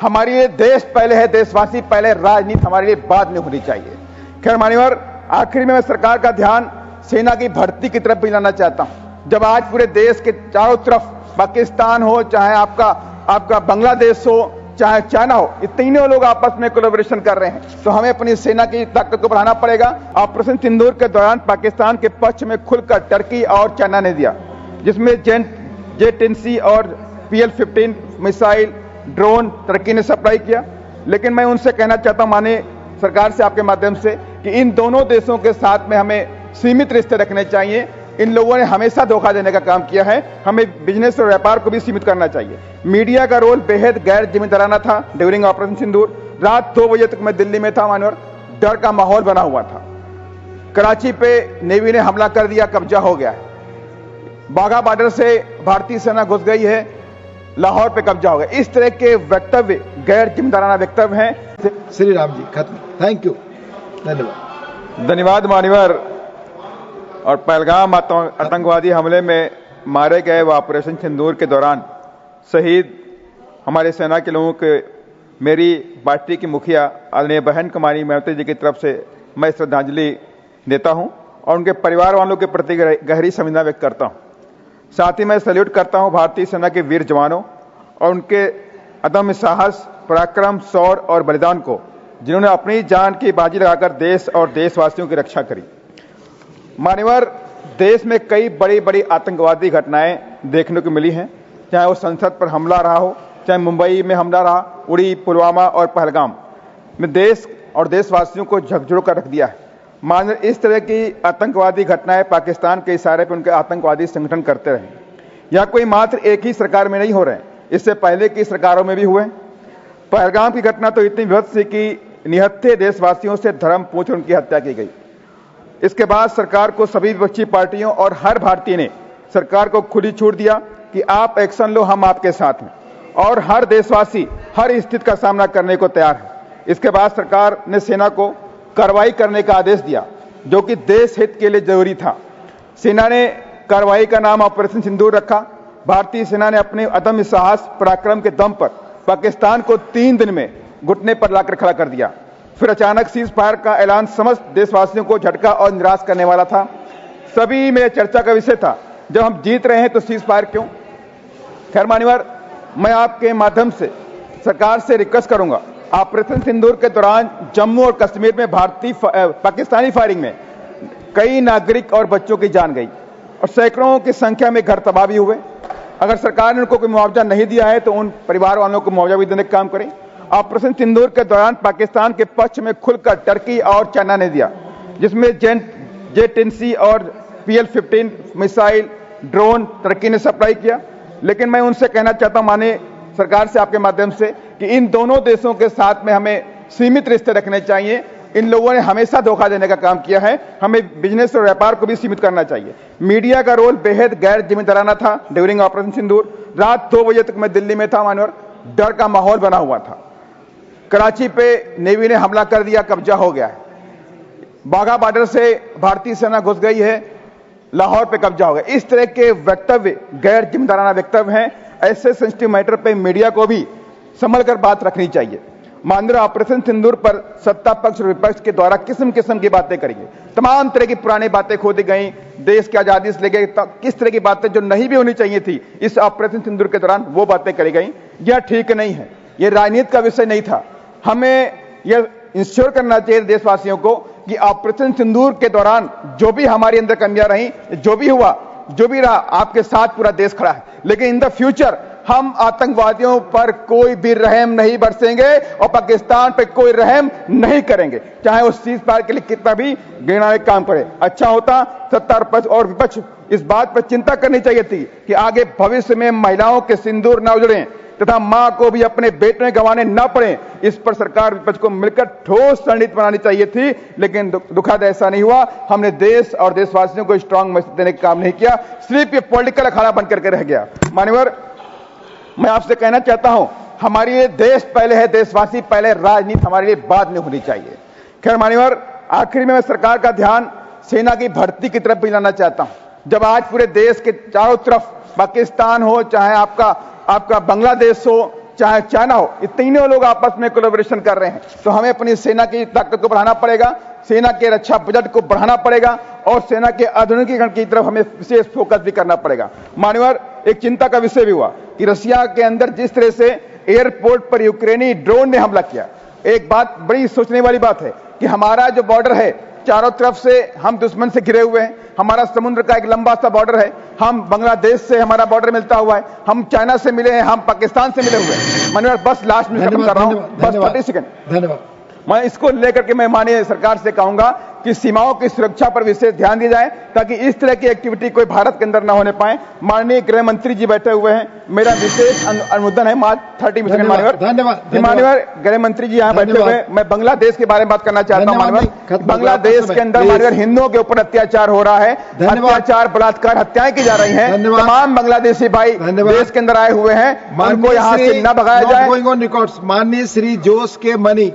हमारे लिए देश पहले है, देशवासी पहले, राजनीति हमारे लिए बाद में होनी चाहिए। खैर मान्यवर, आखिर में मैं सरकार का ध्यान सेना की भर्ती की तरफ भी लाना चाहता हूं। जब आज पूरे देश के चारों तरफ पाकिस्तान हो, चाहे आपका बांग्लादेश हो, चाहे चाइना हो, ये तीनों लोग आपस में कोलैबोरेशन कर रहे हैं, तो हमें अपनी सेना की ताकत को बढ़ाना पड़ेगा। ऑपरेशन सिंदूर के दौरान पाकिस्तान के पक्ष में खुलकर टर्की और चाइना ने दिया, जिसमें J-10C और PL-15 मिसाइल, ड्रोन टर्की ने सप्लाई किया। लेकिन मैं उनसे कहना चाहता हूं, माननीय सरकार से आपके माध्यम से, कि इन दोनों देशों के साथ में हमें सीमित रिश्ते रखने चाहिए। इन लोगों ने हमेशा धोखा देने का काम किया है, हमें बिजनेस और व्यापार को भी सीमित करना चाहिए। मीडिया का रोल बेहद गैर जिम्मेदाराना था ड्यूरिंग ऑपरेशन सिंदूर। रात 2 बजे तक मैं दिल्ली में था मानवर, डर का माहौल बना हुआ था। कराची पे नेवी ने हमला कर दिया, कब्जा हो गया है। बाघा बॉर्डर से भारतीय सेना घुस गई है, लाहौर पे कब्जा हो गया। इस तरह के वक्तव्य गैर जिम्मेदाराना वक्तव्य हैं। श्री राम जी, खत्म। थैंक यू, धन्यवाद। धन्यवाद मान्यवर। और पहलगाम आतंकवादी हमले में मारे गए व ऑपरेशन सिंदूर के दौरान शहीद हमारे सेना के लोगों के मेरी पार्टी की मुखिया आदरणीय बहन कुमारी मायावती जी की तरफ से मैं श्रद्धांजलि देता हूं और उनके परिवार वालों के प्रति गहरी संवेदना व्यक्त करता हूं। साथ ही मैं सैल्यूट करता हूं भारतीय सेना के वीर जवानों और उनके अदम्य साहस, पराक्रम, शौर्य और बलिदान को, जिन्होंने अपनी जान की बाजी लगाकर देश और देशवासियों की रक्षा करी। मान्यवर, देश में कई बड़ी बड़ी आतंकवादी घटनाएं देखने को मिली हैं, चाहे वो संसद पर हमला रहा हो, चाहे मुंबई में हमला रहा, उड़ी, पुलवामा और पहलगाम में देश और देशवासियों को झकझोर कर रख दिया है। मान्यवर, इस तरह की आतंकवादी घटनाएं पाकिस्तान के इशारे पर उनके आतंकवादी संगठन करते रहे। यह कोई मात्र एक ही सरकार में नहीं हो रहे हैं, इससे पहले की सरकारों में भी हुए। पहलगाम की घटना तो इतनी विभत्स थी कि निहत्थे देशवासियों से धर्म पूछ उनकी हत्या की गई। इसके बाद सरकार को सभी विपक्षी पार्टियों और हर भारतीय ने सरकार को खुली छूट दिया कि आप एक्शन लो, हम आपके साथ हैं, और हर देशवासी हर स्थिति का सामना करने को तैयार है। इसके बाद सरकार ने सेना को कार्रवाई करने का आदेश दिया, जो कि देश हित के लिए जरूरी था। सेना ने कार्रवाई का नाम ऑपरेशन सिंदूर रखा। भारतीय सेना ने अपने अदम्य साहस, पराक्रम के दम पर पाकिस्तान को 3 दिन में घुटने पर लाकर खड़ा कर दिया। फिर अचानक सीज फायर का ऐलान समस्त देशवासियों को झटका और निराश करने वाला था। सभी में चर्चा का विषय था, जब हम जीत रहे हैं तो सीज फायर क्यों। खैर मान्यवर, मैं आपके माध्यम से सरकार से रिक्वेस्ट करूंगा, ऑपरेशन सिंदूर के दौरान जम्मू और कश्मीर में पाकिस्तानी फायरिंग में कई नागरिक और बच्चों की जान गई और सैकड़ों की संख्या में घर तबाह भी हुए। अगर सरकार ने उनको कोई मुआवजा नहीं दिया है तो उन परिवार वालों को मुआवजा भी देने का काम करें। ऑपरेशन सिंदूर के दौरान पाकिस्तान के पक्ष में खुलकर टर्की और चाइना ने दिया, जिसमें J-10C और PL-15 मिसाइल, ड्रोन टर्की ने सप्लाई किया। लेकिन मैं उनसे कहना चाहता हूं, माननीय सरकार से आपके माध्यम से, कि इन दोनों देशों के साथ में हमें सीमित रिश्ते रखने चाहिए। इन लोगों ने हमेशा धोखा देने का काम किया है, हमें बिजनेस और व्यापार को भी सीमित करना चाहिए। मीडिया का रोल बेहद गैर जिम्मेदाराना था ड्यूरिंग ऑपरेशन सिंदूर। रात 2 बजे तक मैं दिल्ली में था मानवर, डर का माहौल बना हुआ था। कराची पे नेवी ने हमला कर दिया, कब्जा हो गया है। बाघा बॉर्डर से भारतीय सेना घुस गई है, लाहौर पे कब्जा हो गया। इस तरह के वक्तव्य गैर जिम्मेदाराना वक्तव्य हैं। ऐसे सेंसिटिव मैटर पे मीडिया को भी संभल कर बात रखनी चाहिए। माननीय ऑपरेशन सिंदूर पर सत्ता पक्ष और विपक्ष के द्वारा किस्म किस्म की बातें करेंगे, तमाम तरह की पुरानी बातें खोदी गई, देश की आजादी से लेकर किस तरह की बातें जो नहीं भी होनी चाहिए थी इस ऑपरेशन सिंदूर के दौरान वो बातें करी गई। यह ठीक नहीं है, यह राजनीति का विषय नहीं था। हमें यह इंश्योर करना चाहिए देशवासियों को कि ऑपरेशन सिंदूर के दौरान जो भी हमारे अंदर कमियां रही, जो भी हुआ, जो भी रहा, आपके साथ पूरा देश खड़ा है। लेकिन इन द फ्यूचर हम आतंकवादियों पर कोई भी रहम नहीं बरसेंगे और पाकिस्तान पे कोई रहम नहीं करेंगे, चाहे वो सीज फायर के लिए कितना भी घृणात्मक काम करे। अच्छा होता सत्ता और विपक्ष इस बात पर चिंता करनी चाहिए थी कि आगे भविष्य में महिलाओं के सिंदूर न उजड़े तथा मां को भी अपने बेटे गंवाने न पड़े। इस पर सरकार विपक्ष को मिलकर ठोस रणनीति बनानी चाहिए थी, लेकिन दुखद ऐसा नहीं हुआ। हमने देश और देशवासियों को स्ट्रांग मैसेज देने का काम नहीं किया, सिर्फ ये पॉलिटिकल अखाड़ा बन करके रह गया। मान्यवर, मैं आपसे कहना चाहता हूं, हमारे लिए देश पहले है, देशवासी पहले, राजनीति हमारे लिए बाद में होनी चाहिए। खैर मान्यवर, आखिर में मैं सरकार का ध्यान सेना की भर्ती की तरफ भी लाना चाहता हूं। जब आज पूरे देश के चारों तरफ पाकिस्तान हो, चाहे आपका बांग्लादेश हो, चाहे चाइना हो, ये तीनों लोग आपस में कोलैबोरेशन कर रहे हैं। तो हमें अपनी सेना की ताकत को बढ़ाना पड़ेगा, सेना के रक्षा बजट को बढ़ाना पड़ेगा और सेना के आधुनिकीकरण की तरफ हमें विशेष फोकस भी करना पड़ेगा। मान्यवर, एक चिंता का विषय भी हुआ कि रशिया के अंदर जिस तरह से एयरपोर्ट पर यूक्रेनी ड्रोन ने हमला किया, एक बात बड़ी सोचने वाली बात है कि हमारा जो बॉर्डर है चारों तरफ से हम दुश्मन से घिरे हुए हैं, हमारा समुद्र का एक लंबा सा बॉर्डर है, हम बांग्लादेश से हमारा बॉर्डर मिलता हुआ है, हम चाइना से मिले हैं, हम पाकिस्तान से मिले हुए हैं। माननीय बस लास्ट में खत्म कर रहा हूं, बस 30 सेकंड। धन्यवाद। मैं इसको लेकर के मैं माननीय सरकार से कहूंगा कि सीमाओं की सुरक्षा पर विशेष ध्यान दिया जाए ताकि इस तरह की एक्टिविटी कोई भारत के अंदर न होने पाए। माननीय गृह मंत्री जी बैठे हुए हैं, मेरा विशेष अनुमोदन है। 30 सेकंड माननीय माननीय गृह मंत्री जी यहाँ बैठे हुए हैं। मैं बांग्लादेश के बारे में बात करना चाहता हूँ। माननीय बांग्लादेश के अंदर माननीय हिंदुओं के ऊपर अत्याचार हो रहा है, अत्याचार, बलात्कार, हत्याएं की जा रही हैं। तमाम बांग्लादेशी भाई देश के अंदर आए हुए हैं, उनको यहाँ से न भगाया जाए। माननीय श्री जोस के मनी।